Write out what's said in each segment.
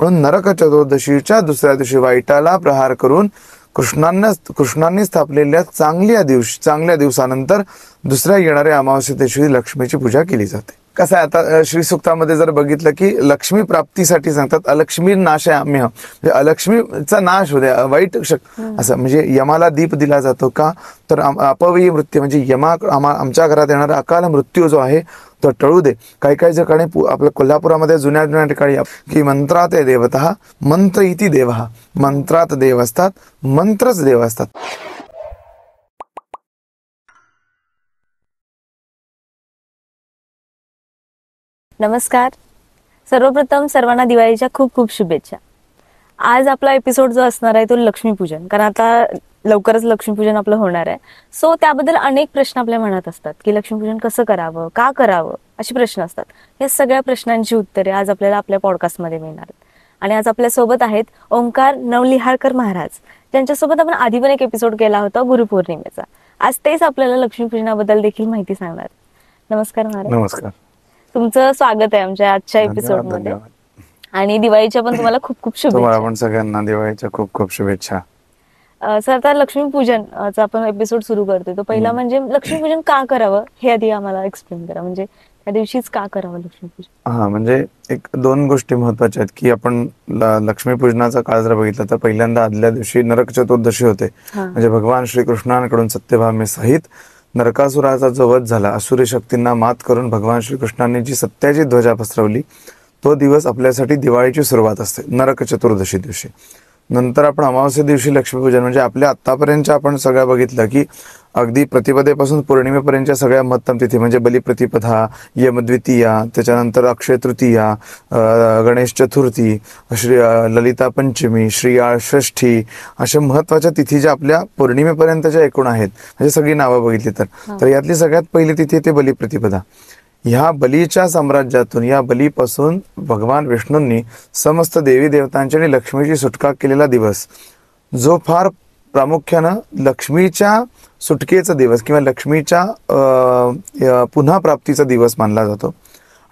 म्हणून नरक चतुर्दशीच्या दुसऱ्या दिवशी वाईटाला प्रहार करून कृष्णांनी स्थापलेल्या चांगल्या दिवसानंतर दुसऱ्या येणाऱ्या अमावस्ये दिवशी लक्ष्मीची पूजा केली जाते. कसं आहे, आता श्री सूक्तामध्ये जर बघितलं की लक्ष्मी प्राप्तीसाठी सांगतात अलक्ष्मी नाशाम्य, म्हणजे अलक्ष्मीचा नाश होते, वाईट असं म्हणजे यमाला दीप दिला जातो का, तर अपव्ययी मृत्यू म्हणजे आमच्या घरात येणारा अकाल मृत्यू जो आहे तो टळू दे. काही काही ठिकाणी आपल्या कोल्हापुरामध्ये जुन्या ठिकाणी की मंत्रात देवतः मंत्र इति देवः, मंत्रात देव असतात, मंत्रच देव असतात. नमस्कार. सर्वप्रथम सर्वांना दिवाळीच्या खूप खूप शुभेच्छा. आज आपला एपिसोड जो असणार आहे तो लक्ष्मीपूजन, कारण आता लवकरच लक्ष्मीपूजन आपलं होणार आहे. सो त्याबद्दल अनेक प्रश्न आपल्या मनात असतात की लक्ष्मीपूजन कसं करावं, का करावं, असे प्रश्न असतात. या सगळ्या प्रश्नांची उत्तरे आज आपल्याला आपल्या पॉडकास्टमध्ये मिळणार आहेत. आणि आज आपल्या सोबत आहेत ओंकार नवलिहाळकर महाराज, ज्यांच्यासोबत आपण आधी पण एक एपिसोड केला होता गुरुपौर्णिमेचा. आज तेच आपल्याला लक्ष्मीपूजनाबद्दल देखील माहिती सांगणार. नमस्कार महाराज. नमस्कार. तुमचं स्वागत आहे आमच्या आजच्या एपिसोडमध्ये. आणि दिवाळीच्या पण तुम्हाला खूप खूप शुभेच्छा. तुम्हाला पण सगळ्यांना दिवाळीच्या खूप खूप शुभेच्छा. सर, आता लक्ष्मीपूजनचा आपण एपिसोड सुरू करतोय, तो पहिला म्हणजे लक्ष्मीपूजन का करावं हे आधी आम्हाला एक्सप्लेन करा. म्हणजे त्या दिवशीच का करावं लक्ष्मीपूजन? म्हणजे एक दोन गोष्टी महत्वाच्या आहेत की आपण लक्ष्मीपूजनाचा काळ जर बघितला तर पहिल्यांदा आदल्या दिवशी नरक चतुर्दशी होते. म्हणजे भगवान श्रीकृष्णांकडून सत्यभामे सहित नरकासुराचा जो वध झाला, असुरी शक्तींना मात करून भगवान श्रीकृष्णांनी जी सत्याची ध्वजा पसरवली, तो दिवस आपल्यासाठी दिवाळीची सुरुवात असते नरक चतुर्दशी दिवशी. नंतर आपण अमावस्ये दिवशी लक्ष्मीपूजन, म्हणजे आपल्या आतापर्यंत आपण सगळं बघितलं की अगदी प्रतिपदेपासून पौर्णिमेपर्यंतच्या सगळ्या महत्तम तिथी म्हणजे बलिप्रतिपदा, यमद्वितीया, त्याच्यानंतर अक्षय तृतीया, गणेश चतुर्थी, श्री ललिता पंचमी, श्रीयाळ षष्ठी, अशा महत्वाच्या तिथी ज्या आपल्या पौर्णिमेपर्यंतच्या एकूण आहेत, म्हणजे सगळी नावं बघितली तर यातली सगळ्यात पहिली तिथी येते बलिप्रतिपदा. ह्या बलीच्या साम्राज्यातून, या बलीपासून भगवान विष्णूंनी समस्त देवी देवतांची आणि लक्ष्मीची सुटका केलेला दिवस, जो फार प्रामुख्यानं लक्ष्मीच्या सुटकेचा दिवस किंवा लक्ष्मीच्या पुन्हा प्राप्तीचा दिवस मानला जातो.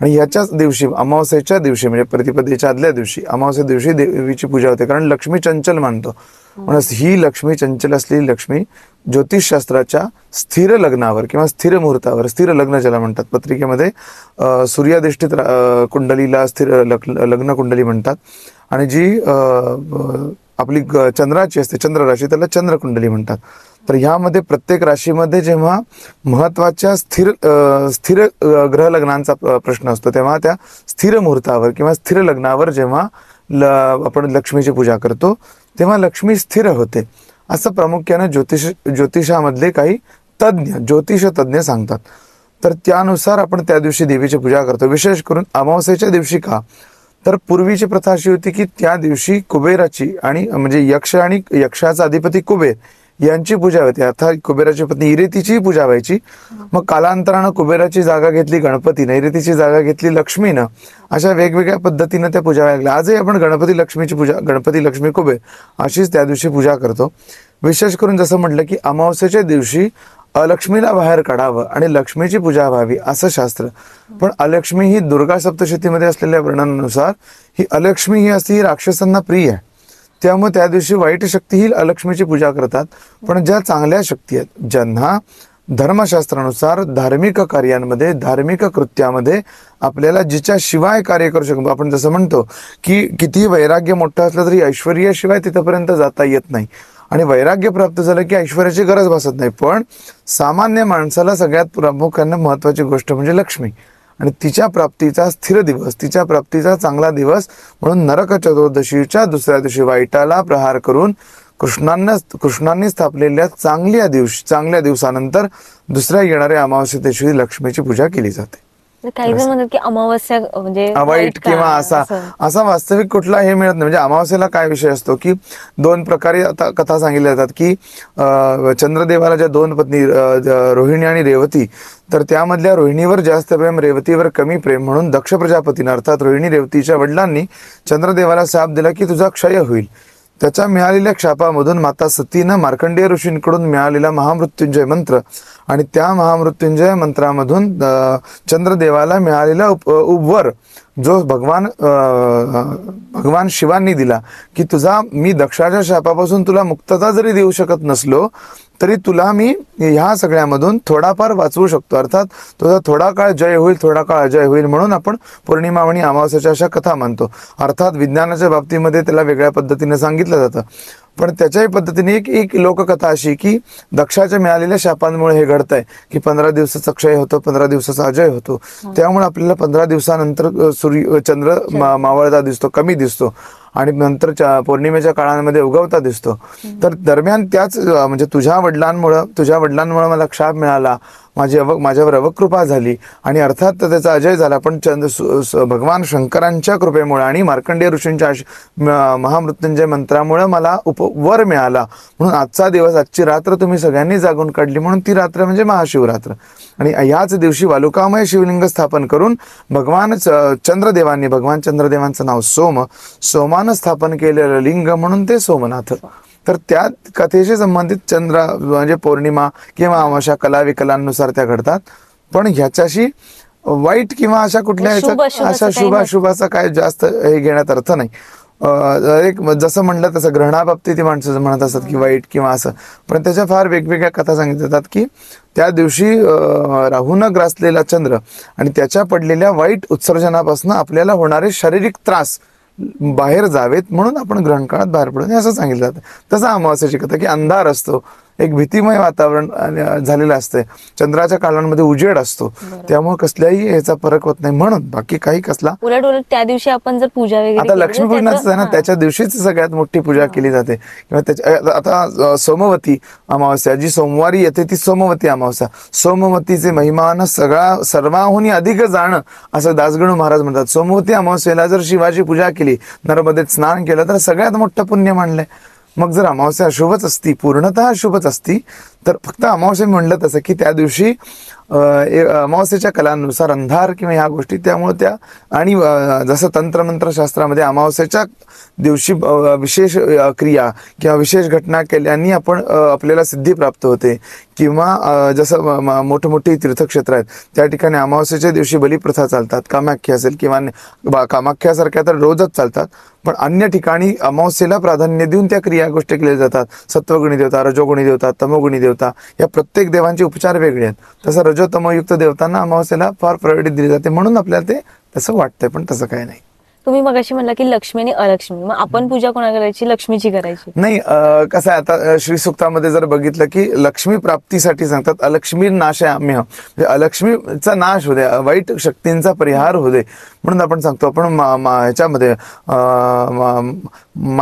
आणि ह्याच्याच दिवशी अमावस्येच्या दिवशी म्हणजे प्रतिपदेच्या आदल्या दिवशी अमावस्या दिवशी देवीची पूजा होते, कारण लक्ष्मी चंचल मानतो. म्हणून ही लक्ष्मी चंचल असलेली लक्ष्मी ज्योतिषशास्त्राच्या स्थिर लग्नावर किंवा स्थिर मुहूर्तावर, स्थिर लग्न ज्याला म्हणतात, पत्रिकेमध्ये सूर्याधिष्ठित कुंडलीला स्थिर लग्न कुंडली म्हणतात. आणि जी आपली चंद्राची असते, चंद्र राशी, त्याला चंद्रकुंडली म्हणतात. तर ह्यामध्ये प्रत्येक राशीमध्ये जेव्हा महत्वाच्या स्थिर ग्रह लग्नांचा प्रश्न असतो, तेव्हा त्या स्थिर मुहूर्तावर किंवा स्थिर लग्नावर जेव्हा आपण लक्ष्मीची पूजा करतो, तेव्हा लक्ष्मी स्थिर होते, असं प्रामुख्याने ज्योतिषामधले काही ज्योतिष तज्ञ सांगतात. तर त्यानुसार आपण त्या दिवशी देवीची पूजा करतो. विशेष करून अमावस्येच्या दिवशी का, तर पूर्वीची प्रथा अशी होती की त्या दिवशी कुबेराची आणि म्हणजे यक्ष आणि यक्षाचा अधिपती कुबेर यांची पूजा होती. अर्थात कुबेराची पत्नी इरेतीची पूजा व्हायची. मग कालांतरानं कुबेराची जागा घेतली गणपतीनं, इरेतीची जागा घेतली लक्ष्मीनं, अशा वेगवेगळ्या पद्धतीनं त्या पूजा व्हायला. आजही आपण गणपती लक्ष्मीची पूजा, गणपती लक्ष्मी कुबेर अशीच त्या दिवशी पूजा करतो. विशेष करून जसं म्हटलं की अमावस्येच्या दिवशी अलक्ष्मीला बाहेर काढावं आणि लक्ष्मीची पूजा व्हावी असं शास्त्र. पण अलक्ष्मी ही दुर्गा सप्तशतीमध्ये असलेल्या वर्णनानुसार ही अलक्ष्मी ही असती, ही राक्षसांना प्रिय आहे. त्यामुळे त्या दिवशी वाईट शक्ती ही अलक्ष्मीची पूजा करतात. पण ज्या चांगल्या शक्ती आहेत, ज्यांना धर्मशास्त्रानुसार धार्मिक कार्यांमध्ये, धार्मिक कृत्यामध्ये आपल्याला जिच्या शिवाय कार्य करू शकतो, आपण जसं म्हणतो की किती वैराग्य मोठं असलं तरी ऐश्वर्याशिवाय तिथपर्यंत जाता येत नाही, आणि वैराग्य प्राप्त झालं की ऐश्वर्याची गरज भासत नाही. पण सामान्य माणसाला सगळ्यात प्रामुख्याने महत्वाची गोष्ट म्हणजे लक्ष्मी, आणि तिच्या प्राप्तीचा स्थिर दिवस, तिच्या प्राप्तीचा चांगला दिवस म्हणून नरक चतुर्दशीच्या दुसऱ्या दिवशी वाईटाला प्रहार करून कृष्णांनी स्थापलेल्या चांगल्या दिवसानंतर दुसऱ्या येणाऱ्या अमावस्ये दिवशी लक्ष्मीची पूजा केली जाते. काही जण म्हणतात की अमावस्या म्हणजे वाईट किंवा असा वास्तविक कुठला हे मिळत नाही. म्हणजे अमावस्येला काय विषय असतो की दोन प्रकारे आता कथा सांगितल्या जातात की चंद्रदेवाला ज्या दोन पत्नी रोहिणी आणि रेवती, तर त्यामधल्या रोहिणीवर जास्त प्रेम, रेवतीवर कमी प्रेम, म्हणून दक्ष प्रजापतीनं अर्थात रोहिणी रेवतीच्या वडिलांनी चंद्रदेवाला शाप दिला की तुझा क्षय होईल. त्याच्या मिळालेल्या शापामधून माता सतीनं मार्कंडेय ऋषींकडून मिळालेला महामृत्युंजय मंत्र आणि त्या महामृत्युंजय मंत्रामधून चंद्रदेवाला मिळालेला उपवर जो भगवान शिवांनी दिला की मी दक्षाच्या शापापासून तुला मुक्तता जरी देऊ शकत नसलो तरी तुला मी ह्या सगळ्यामधून थोडाफार वाचवू शकतो, अर्थात तुझा थोडा काळ जय होईल थोडा काळ अजय होईल, म्हणून आपण पौर्णिमा आणि अमावस्याच्या अशा कथा मानतो. अर्थात विज्ञानाच्या बाबतीमध्ये त्याला वेगळ्या पद्धतीने सांगितलं जातं, पण त्याच्याही पद्धतीने एक लोककथा अशी की दक्षाच्या मिळालेल्या शापांमुळे हे घडतंय की 15 दिवसाचा क्षय होतो, 15 दिवसाचा अजय होतो. त्यामुळे आपल्याला 15 दिवसानंतर चंद्र मावळता दिसतो, कमी दिसतो आणि नंतर पौर्णिमेच्या काळामध्ये उगवता दिसतो. तर दरम्यान त्याच म्हणजे तुझ्या वडिलांमुळे मला क्षाप मिळाला, माझ्यावर अवकृपा झाली आणि अर्थात त्याचा अजय झाला, पण भगवान शंकरांच्या कृपेमुळे आणि मार्कंडेय ऋषींच्या महामृत्युंजय मंत्रामुळे मला उपवर मिळाला. म्हणून आजचा दिवस, आजची रात्र तुम्ही सगळ्यांनी जागून काढली, म्हणून ती रात्र म्हणजे महाशिवरात्र. आणि याच दिवशी वालुकामय शिवलिंग स्थापन करून भगवान चंद्रदेवांचं नाव सोमानं स्थापन केलेलं लिंग म्हणून ते सोमनाथ. तर त्या कथेशी संबंधित चंद्र म्हणजे पौर्णिमा किंवा अमावस्या कला विकलांनुसार त्या घडतात, पण ह्याच्याशी वाईट किंवा अशा कुठल्या अशा शुभाचा काय जास्त हे घेण्यात अर्थ नाही. एक जसं म्हणलं तसं ग्रहणाबाबतीत माणसं म्हणत असतात की वाईट किंवा असं, पण त्याच्या फार वेगवेगळ्या कथा सांगितल्या जातात की त्या दिवशी राहून ग्रासलेला चंद्र आणि त्याच्या पडलेल्या वाईट उत्सर्जनापासून आपल्याला होणारे शारीरिक त्रास बाहेर जावेत म्हणून आपण ग्रहण काळात बाहेर पडू नये असं सांगितलं जातं. तसं अमावस्याची कथा की अंधार असतो, एक भीतिमय वातावरण झालेलं असतंय, चंद्राच्या काळांमध्ये उजेड असतो, त्यामुळे कसल्याही याचा फरक होत नाही. म्हणून बाकी काही कसला उलट त्या दिवशी आपण जर पूजा वगैरे आता लक्ष्मीपूजनाचं आहे ना, त्याच्या दिवशीच सगळ्यात मोठी पूजा केली जाते. किंवा त्याच्या आता सोमवती अमावस्या जी सोमवारी येते ती सोमवती अमावस्या. सोमवतीचे महिमान सर्वाहून अधिक जाणं असं दासगणू महाराज म्हणतात. सोमवती अमावस्येला जर शिवाची पूजा केली, नर्मदेत स्नान केलं तर सगळ्यात मोठं पुण्य मानलंय. मग जर अमावस्या अशुभच असती, पूर्णतः अशुभच असती, तर फक्त अमावस्या म्हणलं तसं की त्या दिवशी अमावस्येच्या कलांनुसार अंधार किंवा ह्या गोष्टी, त्यामुळे त्या आणि जसं तंत्रमंत्र शास्त्रामध्ये अमावस्येच्या दिवशी विशेष क्रिया किंवा विशेष घटना केल्याने आपल्याला सिद्धी प्राप्त होते. किंवा जसं मोठमोठी तीर्थक्षेत्र आहेत त्या ठिकाणी अमावस्येच्या दिवशी बलिप्रथा चालतात, कामाख्या असेल किंवा कामाख्यासारख्या तर रोजच चालतात, पण अन्य ठिकाणी अमावस्येला प्राधान्य देऊन त्या क्रिया गोष्टी केल्या जातात. सत्वगुणी देवता, रजोगुणी देवता, तमोगुणी देवता, या प्रत्येक देवांचे उपचार वेगळे आहेत. तसं रजोतमोयुक्त देवतांना अमावस्येला फार प्रायोरिटी दिली जाते, म्हणून आपल्याला ते तसं वाटतंय, पण तसं काही नाही. तुम्ही मगाशी म्हणला की लक्ष्मी आणि अलक्ष्मी, मग आपण पूजा कोणा करायची? लक्ष्मीची करायची? नाही, कसं आहे आता श्रीसूक्तामध्ये जर बघितलं की लक्ष्मी प्राप्तीसाठी सांगतात अलक्ष्मी नाशाय आम्ही, म्हणजे अलक्ष्मीचा नाश होऊ दे, वाईट शक्तींचा परिहार होऊ दे म्हणून आपण सांगतो. आपण ह्याच्यामध्ये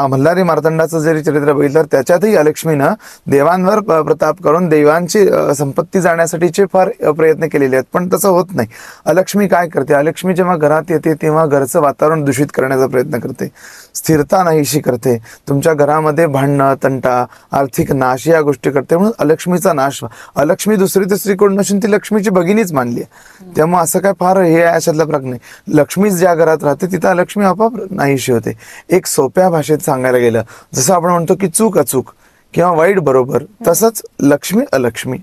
मल्हारी मार्तंडाचं जरी चरित्र बघितलं तर त्याच्यातही अलक्ष्मीनं देवांवर प्रताप करून देवांची संपत्ती जाण्यासाठीचे फार प्रयत्न केलेले आहेत, पण तसं होत नाही. अलक्ष्मी काय करते? अलक्ष्मी जेव्हा घरात येते तेव्हा घरचं वातावरण दूषित करण्याचा प्रयत्न करते, स्थिरता नाहीशी करते, तुमच्या घरामध्ये भांडणं, तंटा, आर्थिक नाश या गोष्टी करते. म्हणून अलक्ष्मीचा नाश. अलक्ष्मी दुसरी तिसरी कोण नसून ती लक्ष्मीची भगिनीच मानली आहे, त्यामुळे असं काय फार हे अशातला प्रकार नाही. लक्ष्मीच ज्या घरात राहते तिथं अलक्ष्मी आपोआप नाहीशी होते. एक सोप्या भाषेत सांगायला गेलं, जसं आपण म्हणतो की चूक अचूक किंवा वाईट बरोबर, तसंच लक्ष्मी अलक्ष्मी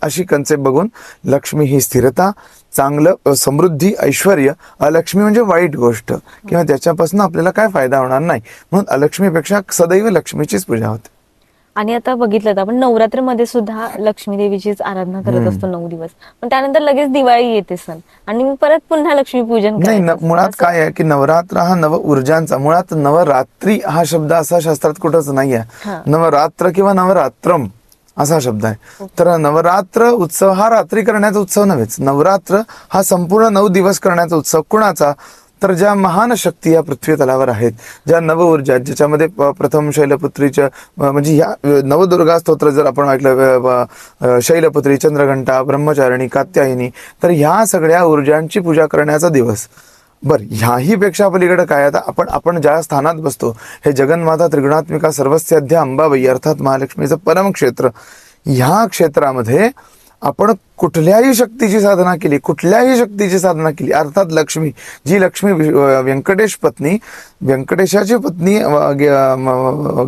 अशी कन्सेप्ट बघून लक्ष्मी ही स्थिरता, चांगलं, समृद्धी, ऐश्वर्य, अलक्ष्मी म्हणजे वाईट गोष्ट किंवा त्याच्यापासून आपल्याला काय फायदा होणार नाही, म्हणून अलक्ष्मीपेक्षा सदैव लक्ष्मीचीच पूजा होते. आणि आता बघितलं तर आपण नवरात्रीमध्ये सुद्धा लक्ष्मी देवीचीच आराधना करत असतो 9 दिवस, पण त्यानंतर लगेच दिवाळी येते सण आणि परत पुन्हा लक्ष्मीपूजन. नाही, मुळात काय आहे की नवरात्र हा नव ऊर्जांचा, मुळात नवरात्री हा शब्द असा शास्त्रात कुठंच नाही आहे. नवरात्र किंवा नवरात्रम असा शब्द आहे. तर नवरात्र उत्सव हा रात्री करण्याचा उत्सव नव्हेच, नवरात्र हा संपूर्ण 9 दिवस करण्याचा उत्सव. कुणाचा? तर ज्या महान शक्ती या पृथ्वी तलावर आहेत, ज्या नव ऊर्जा, ज्याच्यामध्ये प्रथम शैलपुत्रीच्या म्हणजे ह्या नवदुर्गा स्तोत्र जर आपण ऐकलं, शैलपुत्री, चंद्रघंटा, ब्रह्मचारिणी, कात्यायनी, तर ह्या सगळ्या ऊर्जांची पूजा करण्याचा दिवस. बर, ह्याही पेक्षा पलीकडे काय? आता आपण ज्या स्थानात बसतो हे जगन्माता त्रिगुणात्मिका सर्वस्याध्या अंबाबाई अर्थात महालक्ष्मीचं परम क्षेत्र, ह्या क्षेत्रामध्ये आपण कुठल्याही शक्तीची साधना केली, अर्थात लक्ष्मी, जी लक्ष्मी व्यंकटेशाची पत्नी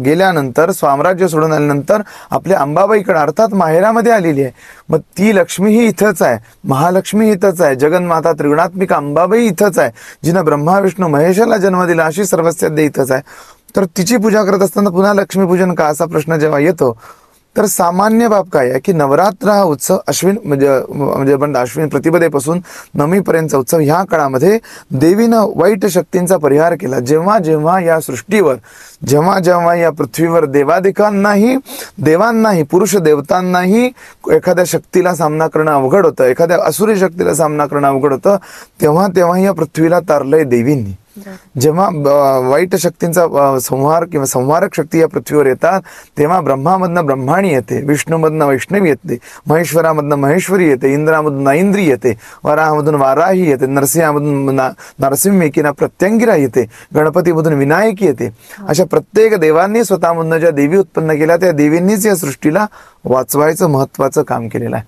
गेल्यानंतर, साम्राज्य सोडून आल्यानंतर आपल्या अंबाबाईकडे अर्थात माहेरामध्ये आलेली आहे. मग ती लक्ष्मी ही इथंच आहे, महालक्ष्मी इथंच आहे, जगन्माता त्रिगुणात्मिका अंबाबाई इथंच आहे, जिनं ब्रह्मा विष्णू महेशाला जन्म दिला, अशी सर्वस्याद्य इथंच आहे. तर तिची पूजा करत असताना पुन्हा लक्ष्मीपूजन का, असा प्रश्न जेव्हा येतो, तर सामान्य बाब काय आहे की नवरात्र हा उत्सव म्हणजे आपण अश्विन प्रतिपदेपासून नवमीपर्यंतचा उत्सव, ह्या काळामध्ये देवीनं वाईट शक्तींचा परिहार केला. जेव्हा जेव्हा या सृष्टीवर, जेव्हा या पृथ्वीवर देवांनाही पुरुष देवतांनाही एखाद्या शक्तीला सामना करणं अवघड होतं, एखाद्या असुरी शक्तीला सामना करणं अवघड होतं, तेव्हा या पृथ्वीला तारलंय देवींनी. जेव्हा वाईट शक्तींचा संहार किंवा संहारक शक्ती या पृथ्वीवर येतात, तेव्हा ब्रह्मामधनं ब्रह्माणी येते, विष्णूमधनं वैष्णवी येते, महेश्वरामधनं महेश्वरी येते, इंद्रामधून ऐंद्री येते, वराहामधून वाराही येते, नरसिंहामधून नरसिंही किंवा प्रत्यंगिरा येते, गणपतीमधून विनायकी येते. अशा प्रत्येक देवांनी स्वतःमधनं ज्या देवी उत्पन्न केल्या, त्या देवींनीच या सृष्टीला वाचवायचं महत्वाचं काम केलेलं आहे.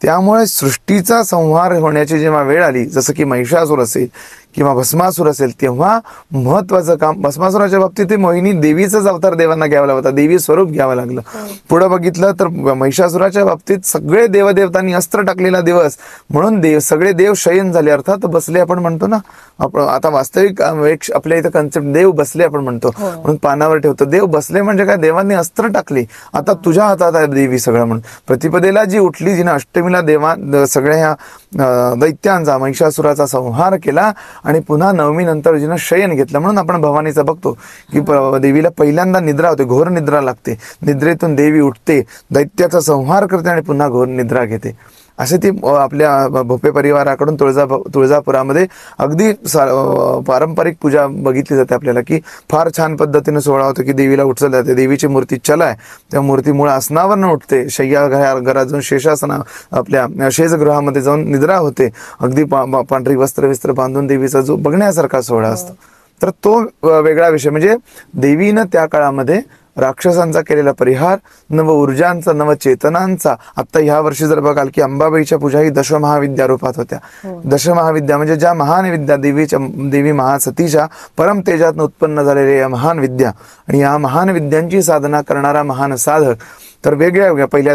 त्यामुळे सृष्टीचा संहार होण्याची जेव्हा वेळ आली, जसं की महिषासूर असेल किंवा भस्मासूर असेल, तेव्हा महत्वाचं काम, भस्मासुराच्या बाबतीत ते मोहिनी देवीचाच अवतार देवांना घ्यावा लागला, देवी स्वरूप घ्यावं लागलं. पुढे बघितलं तर महिषासुराच्या बाबतीत सगळे देवदेवतांनी अस्त्र टाकलेला दिवस, म्हणून सगळे देव शयन झाले, अर्थात बसले आपण म्हणतो ना. आपण आता वास्तविक आपल्या इथं कन्सेप्ट देव बसले आपण म्हणतो, म्हणून पानावर ठेवतो. देव बसले म्हणजे काय, देवांनी अस्त्र टाकले, आता तुझ्या हातात आहे देवी सगळं. म्हणून प्रतिपदेला जी उठली, जिने अष्टमीला सगळ्या ह्या दैत्यांचा, महिषासुराचा संहार केला, आणि पुन्हा नवमी नंतर जिनं शयन घेतलं. म्हणून आपण भवानीचा बघतो की देवीला पहिल्यांदा निद्रा होते, घोर निद्रा लागते, निद्रेतून देवी उठते, दैत्याचा संहार करते आणि पुन्हा घोर निद्रा घेते. असे ती आपल्या भोपे परिवाराकडून तुळजापुरामध्ये अगदी पारंपरिक पूजा बघितली जाते आपल्याला, की फार छान पद्धतीने सोहळा होतो, की देवीला उठवलं जाते, देवीची मूर्ती चला आहे, त्या मूर्ती मूळ आसनावर उठते, शय्या घरात जाऊन शेषासना आपल्या शेषगृहामध्ये जाऊन निद्रा होते, अगदी पांढरी वस्त्र बांधून देवीचा जो बघण्यासारखा सोहळा असतो. तर तो वेगळा विषय. म्हणजे देवीनं त्या काळामध्ये राक्षसांचा केलेला परिहार, नव ऊर्जांचा, नव चेतनांचा. आता ह्या वर्षी जर बघाल की अंबाबाईच्या पूजा ही दशमहाविद्या रूपात होत्या. दशमहाविद्या म्हणजे ज्या महान विद्या, देवी महासतीच्या परम तेजातून उत्पन्न झालेल्या या महान विद्या, आणि या महान विद्यांची साधना करणारा महान साधक. तर वेगळ्या पहिल्या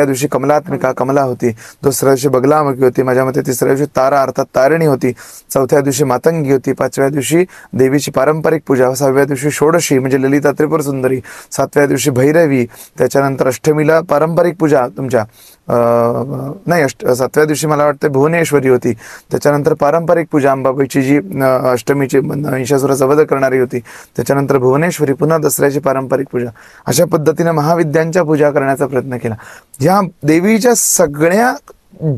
दिवशी कमलात्मिका कमला होती, दुसऱ्या दिवशी बगलामुखी होती, माझ्या मते तिसऱ्या दिवशी तारा अर्थात तारिणी होती, चौथ्या दिवशी मातंगी होती, पाचव्या दिवशी देवीची पारंपरिक पूजा, सहाव्या दिवशी षोडशी म्हणजे ललिता त्रिपुर सुंदरी, सातव्या दिवशी भैरवी, त्याच्यानंतर अष्टमीला पारंपरिक पूजा तुमच्या सातव्या दिवशी मला वाटतं भुवनेश्वरी होती, त्याच्यानंतर पारंपरिक पूजा अंबाबाईची जी अष्टमीची महिषासुराचा वध करणारी होती, त्याच्यानंतर भुवनेश्वरी, पुन्हा दसऱ्याची पारंपरिक पूजा. अशा पद्धतीने महाविद्यांच्या पूजा करण्याचा प्रयत्न केला. या देवीच्या सगळ्या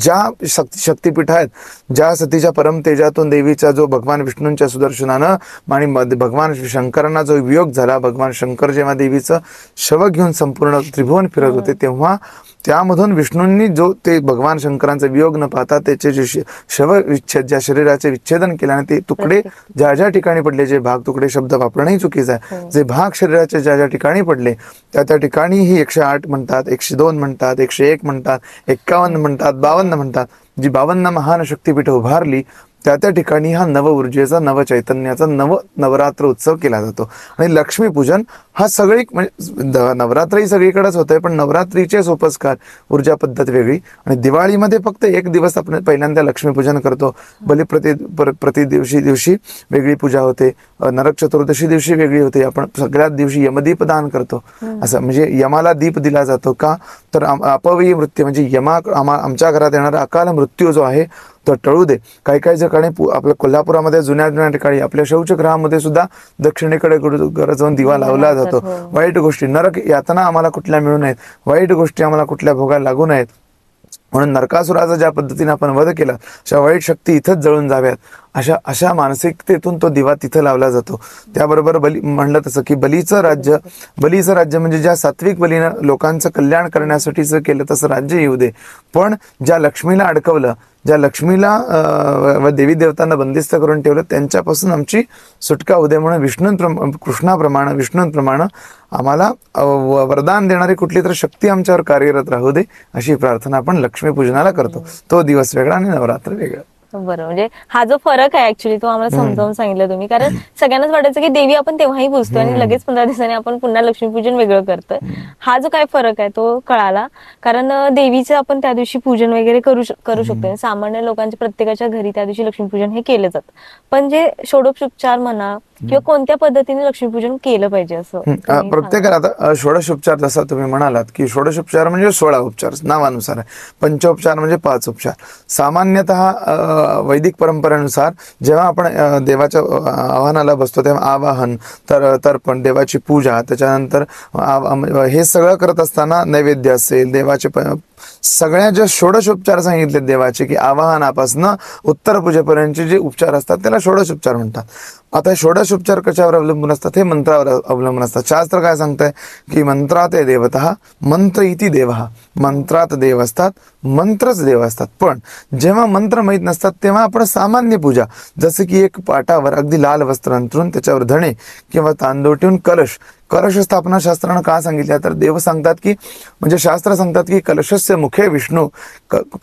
ज्या शक्तिपीठ आहेत, ज्या सतीच्या परम तेजातून देवीचा जो भगवान विष्णूंच्या सुदर्शनानं आणि भगवान शंकरांना जो वियोग झाला, भगवान शंकर जेव्हा देवीचं शव घेऊन संपूर्ण त्रिभुवन फिरत होते, तेव्हा त्यामधून विष्णूंनी जो ते भगवान शंकरांचा वियोग न पाहता त्याचे जे शव विच्छेद, ज्या शरीराचे विच्छेदन केल्याने ते तुकडे ज्या ठिकाणी पडले, जे भाग तुकडे शब्द वापरणंही चुकीचं आहे, जे भाग शरीराचे ज्या ठिकाणी पडले त्या ठिकाणी ही 108 म्हणतात, 102 म्हणतात, 101 म्हणतात, 51 म्हणतात, 52 म्हणतात. जी 52 महान शक्तिपीठ उभारली त्या ठिकाणी हा नव ऊर्जेचा, नव चैतन्याचा नवरात्र उत्सव केला जातो. आणि लक्ष्मीपूजन हा म्हणजे नवरात्रही सगळीकडेच होतंय, पण नवरात्रीचे सोपस्कार, ऊर्जा पद्धत वेगळी. आणि दिवाळीमध्ये फक्त एक दिवस आपण पहिल्यांदा लक्ष्मीपूजन करतो, प्रति दिवशी वेगळी पूजा होते, नरक चतुर्दशी दिवशी वेगळी होते, आपण सगळ्याच दिवशी यमदीप दान करतो. असं म्हणजे यमाला दीप दिला जातो का, तर अपव्ययी मृत्यू म्हणजे आमच्या घरात येणारा अकाल मृत्यू जो आहे तो टळू दे. काही ठिकाणी आपल्या कोल्हापुरामध्ये जुन्या ठिकाणी आपल्या शौचगृहामध्ये सुद्धा दक्षिणेकडे जाऊन दिवा लावला जातो. वाईट गोष्टी, नरक यातना आम्हाला कुठल्या मिळू नयेत, वाईट गोष्टी आम्हाला कुठल्या भोगायला लागू नयेत, म्हणून नरकासुराचा ज्या पद्धतीने आपण वध केला, अशा वाईट शक्ती इथंच जळून जाव्यात, अशा मानसिकतेतून तो दिवा तिथं लावला जातो. त्याबरोबर म्हणलं तसं की बलीचं राज्य म्हणजे ज्या सात्विक बलीनं लोकांचं कल्याण करण्यासाठीच केलं तसं राज्य येऊ दे, पण ज्या लक्ष्मीला अडकवलं ज्या लक्ष्मीला व देवी देवतांना बंदिस्त करून ठेवलं त्यांच्यापासून आमची सुटका होऊ दे म्हणून कृष्णाप्रमाणे विष्णूंप्रमाणे आम्हाला वरदान देणारी कुठली तर शक्ती आमच्यावर कार्यरत राहू दे अशी प्रार्थना आपण लक्ष्मीपूजनाला करतो. तो दिवस वेगळा आणि नवरात्र वेगळं. बरं, म्हणजे हा जो फरक आहे ऍक्च्युली तो आम्हाला समजावून सांगितलं तुम्ही. कारण सगळ्यांनाच वाटायचं की देवी आपण तेव्हाही पूजतो आणि लगेच 15 दिवसांनी आपण पुन्हा लक्ष्मीपूजन वेगळं करतोय. हा जो काय फरक आहे तो कळाला. कारण देवीचं आपण त्या दिवशी पूजन वगैरे करू शकतो. सामान्य लोकांच्या प्रत्येकाच्या घरी त्या दिवशी लक्ष्मीपूजन हे केलं जातं. पण जे षोडशोपचार म्हणा किंवा कोणत्या पद्धतीने लक्ष्मीपूजन केलं पाहिजे असं प्रत्येकाला आता षोडशोपचार जसा तुम्ही म्हणालात की षोडशोपचार म्हणजे 16 उपचार नावानुसार आहे. पंचोपचार म्हणजे 5 उपचार. सामान्यतः वैदिक परंपरेनुसार जेव्हा आपण देवाच्या आवाहनाला बसतो तेव्हा आवाहन, तर्पण, देवाची पूजा, त्याच्यानंतर हे सगळं करत असताना नैवेद्य असेल, देवाचे सगळ्या ज्या षोडशोपचार सांगितले देवाचे की आवाहनापासून उत्तर पूजेपर्यंतचे जे उपचार असतात त्याला षोडशोपचार म्हणतात. आता षोडशोपचार कशावर अवलंबून असतात? हे मंत्रावर अवलंबून असतात. शास्त्र काय सांगतंय की मंत्रात देवतः मंत्र इति देवः. मंत्रात देव असतात, मंत्रच देव असतात. पण जेव्हा मंत्र माहीत नसतात तेव्हा आपण सामान्य पूजा जसं की एक पाटावर अगदी लाल वस्त्र अंथरून त्याच्यावर धणे किंवा तांदूळ ठेवून कलश स्थापना शास्त्रानं का सांगितल्या तर देव सांगतात की म्हणजे शास्त्र सांगतात की कलशस्य मुखे विष्णू,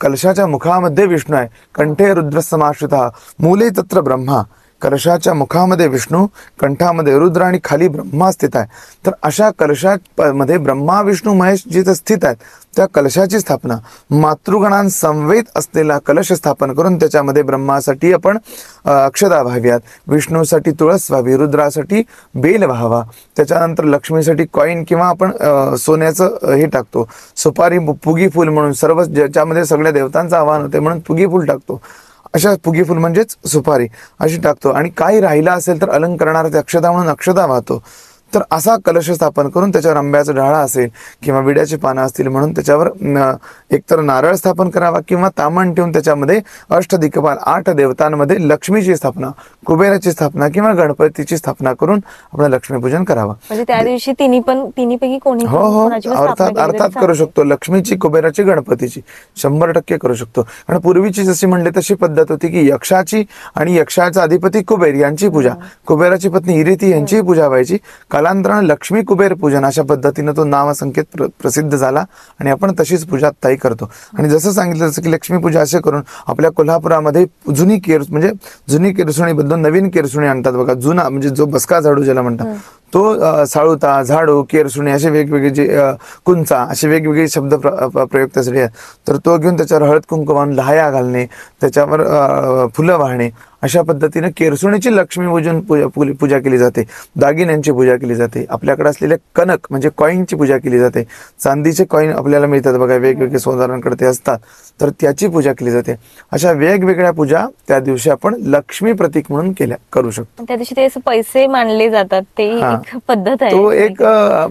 कलशाच्या मुखामध्ये विष्णू आहे. कंठे रुद्र समाश्रिता मूले तत्र ब्रह्मा. कलशाच्या मुखामध्ये विष्णू, कंठामध्ये रुद्र आणि खाली ब्रह्मा स्थित आहे. तर अशा कलशामध्ये ब्रह्मा विष्णू महेश जिथे स्थित आहेत त्या कलशाची स्थापना मातृगणांसमवेत असलेला कलश स्थापन करून त्याच्यामध्ये ब्रह्मासाठी आपण अक्षता व्हाव्यात, विष्णूसाठी तुळस व्हावी, रुद्रासाठी बेल व्हावा, त्याच्यानंतर लक्ष्मीसाठी कॉईन किंवा आपण सोन्याचं हे टाकतो सुपारी, पुगी फूल म्हणून सर्व ज्याच्यामध्ये सगळ्या देवतांचं आवाहन होते म्हणून पुगी फूल टाकतो. अशा पुगी फुल म्हणजेच सुपारी अशी टाकतो आणि काही राहिला असेल तर अलंकरणार्थ अक्षता म्हणून अक्षता वाहतो. तर असा कलश स्थापन करून त्याच्यावर आंब्याचा ढाळा असेल किंवा विड्याची पानं असतील म्हणून त्याच्यावर एकतर नारळ स्थापन करावा किंवा तामण ठेवून त्याच्यामध्ये अष्टदिक्पाल 8 देवतांमध्ये लक्ष्मीची स्थापना, कुबेराची स्थापना किंवा गणपतीची स्थापना करून आपण लक्ष्मीपूजन करावं. म्हणजे त्या दिवशी तिन्हीपैकी कोणी अर्थात करू शकतो. लक्ष्मीची, कुबेराची, गणपतीची 100% करू शकतो. आणि पूर्वीची जशी म्हणले तशी पद्धत होती की यक्षाची आणि यक्षाचा अधिपती कुबेर यांची पूजा, कुबेराची पत्नी इरिती यांची पूजा व्हायची. कालांतराने लक्ष्मी कुबेर पूजन अशा पद्धतीने तो नामसंकेत प्रसिद्ध झाला आणि आपण तशीच पूजा आत्ताही करतो. आणि जसं सांगितलं जसं की लक्ष्मी पूजा असे करून आपल्या कोल्हापुरामध्ये जुनी केरसुणी बदलून नवीन केरसुणी आणतात बघा. जुना म्हणजे जो बसका झाडू ज्याला म्हणतात तो साळुता, झाडू, केरसुणी असे वेगवेगळे जे कुंचा असे वेगवेगळे शब्द प्रयोग त्यासाठी आहेत. तर तो घेऊन त्याच्यावर हळद कुंकू वाहून लहाया घालणे, त्याच्यावर फुलं वाहणे अशा पद्धतीने केरसुणीची लक्ष्मी पूजा केली जाते. दागिन्यांची पूजा केली जाते. आपल्याकडे असलेल्या कनक म्हणजे कॉईनची पूजा केली जाते. चांदीचे कॉईन आपल्याला मिळतात बघा, वेगवेगळे सोनारांकडे ते असतात तर त्याची पूजा केली जाते. अशा वेगवेगळ्या पूजा त्या दिवशी आपण लक्ष्मी प्रतीक म्हणून करू शकतो. त्या दिवशी ते पैसे मानले जातात ते एक पद्धत आहे. तो एक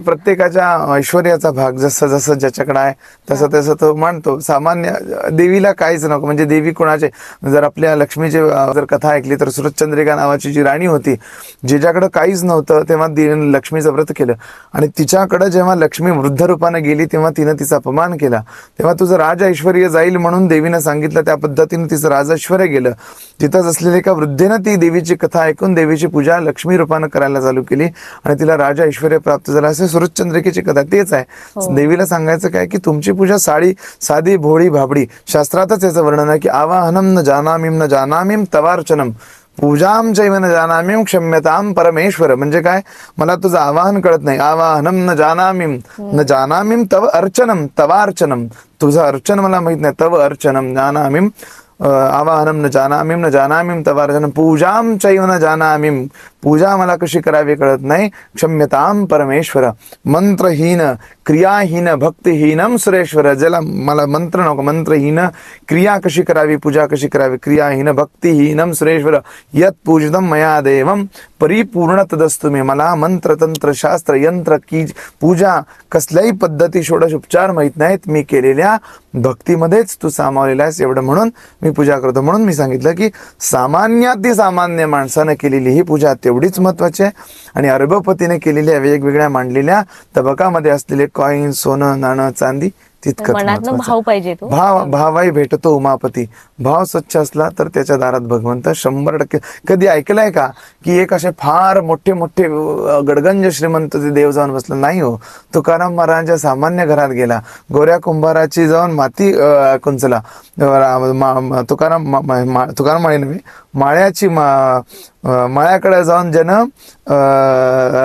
प्रत्येकाच्या ऐश्वर्याचा भाग जसं जसं ज्याच्याकडे आहे तसं तसं तो मानतो. सामान्य देवीला काहीच नको म्हणजे देवी कोणाचे जर आपल्या लक्ष्मीचे जर कथा ऐकली तर सुरतचंद्रिका नावाची जी राणी होती जिच्याकडे काहीच नव्हतं तेव्हा तिने लक्ष्मीचं व्रत केलं आणि तिच्याकडे जेव्हा लक्ष्मी वृद्ध रूपाने गेली तेव्हा तिनं तिचा अपमान केला. तेव्हा तुझं राज ऐश्वर्य जाईल म्हणून देवीनं सांगितलं. त्या पद्धतीने तिचं राज ऐश्वर्य गेलं. तिथंच असलेल्या एका वृद्धेनं ती देवीची कथा ऐकून देवीची पूजा लक्ष्मी रूपानं करायला चालू केली आणि तिला राज ऐश्वर्य प्राप्त झालं. असे सुरतचंद्रिकेची कथा तेच आहे. देवीला सांगायचं काय की तुमची पूजा साधी भोळी भाबडी. शास्त्रातच याचं वर्णन आहे की आवाहनम न जानामीम तवार्चनम पूजाम चैव न जानामीम क्षम्यताम परमेश्वर. म्हणजे काय, मला तुझं आवाहन कळत नाही. आवाहनम न जानामीम तव अर्चनम तवार्चनम. तुझं अर्चन मला माहित नाही. तव अर्चनम जानामीम आवाहनम न जानामीम तवार्चनम पूजाम चैव न जानामीम. पूजा मला कशी करावी कळत नाही. क्षम्यताम परमेश्वर. मंत्रहीन क्रियाहीन भक्तिहीनम सुरेश्वर. ज्याला मला मंत्र नको, मंत्रहीन क्रिया कशी करावी, पूजा कशी करावी, क्रियाहीन भक्तिहीनम सुरेश्वर. यत पूजितम मया देवम परिपूर्ण तदस्तु मे. मला मंत्र तंत्र शास्त्र यंत्र की पूजा कसल्याही पद्धती षोडशोपचार माहित नाहीत. मी केलेल्या भक्तीमध्येच तू सामावलेला आहेस एवढं म्हणून मी पूजा करतो. म्हणून मी सांगितलं की सामान्य माणसानं केलेली ही पूजा तेवढीच महत्वाची आहे. आणि अरबपतीने केलेल्या वेगवेगळ्या मांडलेल्या तबकामध्ये असलेले कॉईन, सोनं, नाणं, चांदी तितकंच मनातनं महत्वाचं. भाव पाहिजे तो. भावाई भेटतो उमापती. भाव स्वच्छ असला तर त्याच्या दारात भगवंत 100%. कधी ऐकलंय का की एक असे फार मोठे मोठे गडगंज श्रीमंत ते देव जाऊन बसला? नाही हो. तुकाराम महाराजांच्या सामान्य घरात गेला, गोऱ्या कुंभाराची जाऊन माती कुंचला. तुकाराम माळी नव्हे, माळ्याची माळ्याकडे जाऊन ज्यानं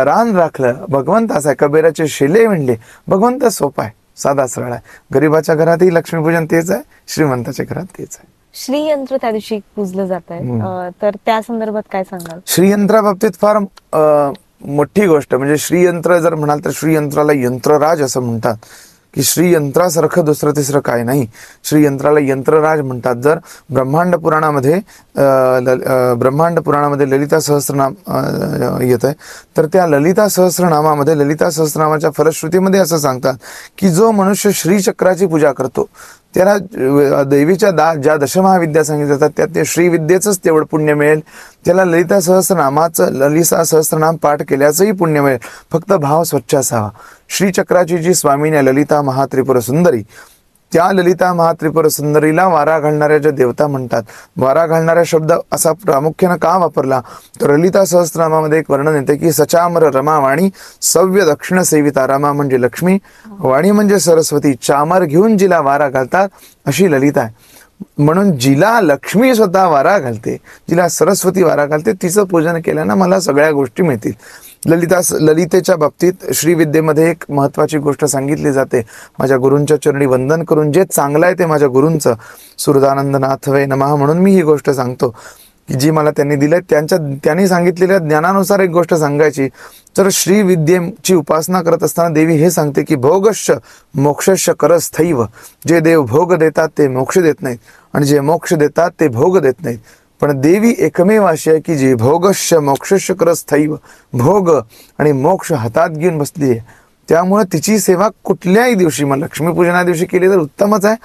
रान राखलं, भगवंत असा. कबीराचे शेले विणले, भगवंत सोपा आहे, साधा सरळ आहे. गरीबाच्या घरातही लक्ष्मीपूजन तेच आहे, श्रीमंताच्या घरात तेच आहे. श्रीयंत्र त्या दिवशी पूजलं जात आहे, तर त्या संदर्भात काय सांगाल? श्रीयंत्राबाबतीत फार मोठी गोष्ट म्हणजे श्रीयंत्र जर म्हणाल तर श्रीयंत्राला यंत्रराज असं म्हणतात, की श्रीयंत्रासारखं दुसरं तिसरं काय नाही. श्रीयंत्राला यंत्रराज म्हणतात. जर ब्रह्मांड पुराणामध्ये ललिता सहस्रनाम येत आहे, तर त्या ललिता सहस्रनामामध्ये, ललिता सहस्रनामाच्या फलश्रुतीमध्ये असं सांगतात की जो मनुष्य श्रीचक्राची पूजा करतो त्याला देवीच्या ज्या दशमहाविद्या सांगितल्या जातात त्यात ते श्रीविद्येचंच तेवढं पुण्य मिळेल. त्याला ललिता सहस्रनाम पाठ केल्याचंही पुण्य मिळेल. फक्त भाव स्वच्छ असावा. श्रीचक्राची जी स्वामीने ललिता महात्रिपुर सुंदरी, त्या ललिता महात्रिपुर सुंदरीला वारा घालणाऱ्या ज्या देवता म्हणतात. वारा घालणाऱ्या शब्द असा प्रामुख्यानं का वापरला तर ललिता सहस्रनामामध्ये एक वर्णन येते की सचामर रमा वाणी सव्य दक्षिण सेविता. रमा म्हणजे लक्ष्मी, वाणी म्हणजे सरस्वती. चामर घेऊन जिला वारा घालतात अशी ललिता आहे. म्हणून जिला लक्ष्मी स्वतः वारा घालते, जिला सरस्वती वारा घालते, तिचं पूजन केल्यानं मला सगळ्या गोष्टी मिळतील. ललितेच्या बाबतीत श्रीविद्येमध्ये एक महत्वाची गोष्ट सांगितली जाते. माझ्या गुरूंच्या चरणी वंदन करून जे चांगलं आहे ते माझ्या गुरूंचं सुहृदानंदनाथ वै नमः म्हणून मी ही गोष्ट सांगतो की जी मला त्यांनी दिलंय. त्यांनी सांगितलेल्या ज्ञानानुसार एक गोष्ट सांगायची तर श्रीविद्येची उपासना करत असताना देवी हे सांगते की भोगश्च मोक्षश्च करस्थैव. जे देव भोग देतात ते मोक्ष देत नाहीत आणि जे मोक्ष देतात ते भोग देत नाहीत. पण देवी एकमेव अशी आहे की जी भोगश्च मोक्षश्च करस्थैव, भोग आणि मोक्ष हातात घेऊन बसली आहे. त्यामुळे तिची सेवा कुठल्याही दिवशी, मग लक्ष्मीपूजना दिवशी केली तर उत्तमच आहे.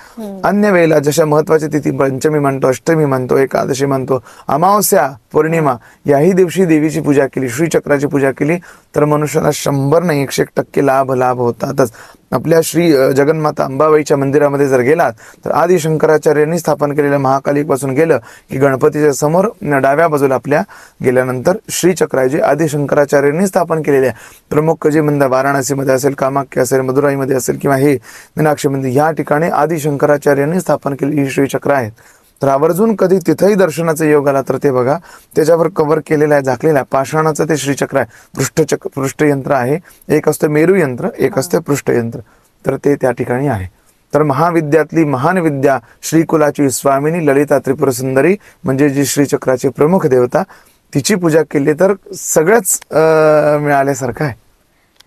अन्य वेळेला जशा महत्वाच्या तिथी पंचमी म्हणतो, अष्टमी म्हणतो, एकादशी म्हणतो, अमावस्या, पौर्णिमा याही दिवशी देवीची पूजा केली, श्रीचक्राची पूजा केली तर मनुष्याला 100 नाही 101% लाभ होतातच. आपल्या श्री जगन्माता अंबाबाईच्या मंदिरामध्ये जर गेलात तर आदि शंकराचार्यांनी स्थापन केलेल्या महाकालीपासून गेलं की गणपतीच्या समोर डाव्या बाजूला आपल्या गेल्यानंतर श्रीचक्र आहे, जे आदि शंकराचार्यांनी स्थापन केलेले आहे. प्रमुख जे मंदिर वाराणसीमध्ये असेल, कामाख्या असेल, मदुराईमध्ये असेल किंवा हे मीनाक्षी मंदिर, या ठिकाणी आदि शंकराचार्यांनी स्थापन केलेली ही श्रीचक्र आहेत. तर आवर्जून कधी तिथंही दर्शनाचा योग आला तर ते बघा, त्याच्यावर कव्हर केलेलं आहे, झाकलेलं आहे, पाषाणाचं ते श्रीचक्र आहे. पृष्ठयंत्र आहे, एक असतं मेरुयंत्र, एक असतं पृष्ठयंत्र, तर ते त्या ठिकाणी आहे. तर महाविद्यातली महान विद्या श्रीकुलाची स्वामिनी ललिता त्रिपुर सुंदरी म्हणजे जी श्रीचक्राची प्रमुख देवता, तिची पूजा केली तर सगळंच मिळाल्यासारखं आहे.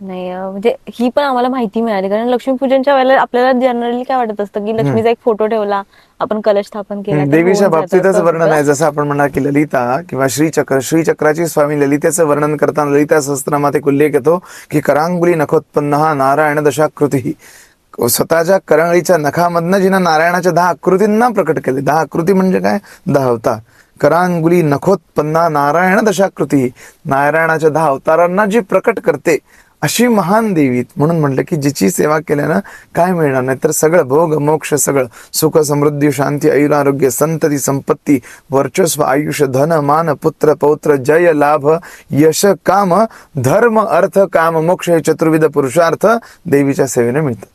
नाही म्हणजे ही पण आम्हाला माहिती मिळाली, कारण लक्ष्मीपूजनच्या वेळेला आपल्याला जनरली काय वाटत असतं की लक्ष्मीचा एक फोटो ठेवला, आपण कलश स्थापन केला, देवीच्या बाबतीतच वर्णन आहे. जसं आपण म्हणा की ललिता किंवा श्रीचक्राची स्वामी ललितेचं वर्णन करताना ललिता सहस्त्रनामात एक उल्लेख येतो की करांगुली नखोत्पन्न हा नारायण दशाकृती. स्वतःच्या करंगळीच्या नखामधनं जिनं नारायणाच्या 10 आकृतींना प्रकट केले. 10 आकृती म्हणजे काय? 10 अवतार. करांगुली नखोत्पन्ना नारायण दशाकृती, नारायणाच्या 10 अवतारांना जी प्रकट करते अशी महान देवी. म्हणून म्हटलं की जिची सेवा केल्यानं काय मिळणार नाही तर सगळं भोग मोक्ष, सगळं सुख समृद्धी शांती ऐर आरोग्य संतती संपत्ती वर्चस्व आयुष्य धन मान पुत्र पौत्र जय लाभ यश काम धर्म अर्थ काम मोक्ष हे चतुर्विध पुरुषार्थ देवीच्या सेवेने मिळतात.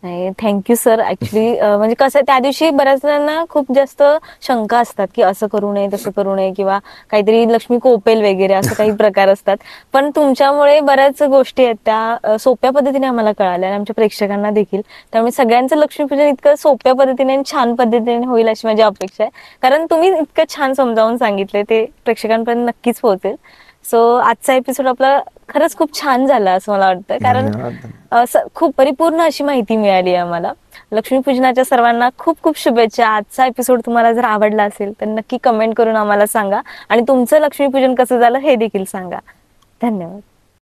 नाही, थँक्यू सर. ऍक्च्युली म्हणजे कसं त्या दिवशी बऱ्याच जणांना खूप जास्त शंका असतात की असं करू नये, तसं करू नये, किंवा काहीतरी लक्ष्मी कोपेल वगैरे असं काही प्रकार असतात. पण तुमच्यामुळे बऱ्याच गोष्टी आहेत त्या सोप्या पद्धतीने आम्हाला कळाल्या आणि आमच्या प्रेक्षकांना देखील. त्यामुळे सगळ्यांचं लक्ष्मीपूजन इतकं सोप्या पद्धतीने आणि छान पद्धतीने होईल अशी माझी अपेक्षा आहे, कारण तुम्ही इतकं छान समजावून सांगितले, ते प्रेक्षकांपर्यंत नक्कीच पोहोचेल. सो आजचा एपिसोड आपला खरंच खूप छान झाला असं मला वाटतं, कारण खूप परिपूर्ण अशी माहिती मिळाली आम्हाला. लक्ष्मीपूजनाच्या सर्वांना खूप खूप शुभेच्छा. आजचा एपिसोड तुम्हाला जर आवडला असेल तर नक्की कमेंट करून आम्हाला सांगा आणि तुमचं लक्ष्मीपूजन कसं झालं हे देखील सांगा. धन्यवाद.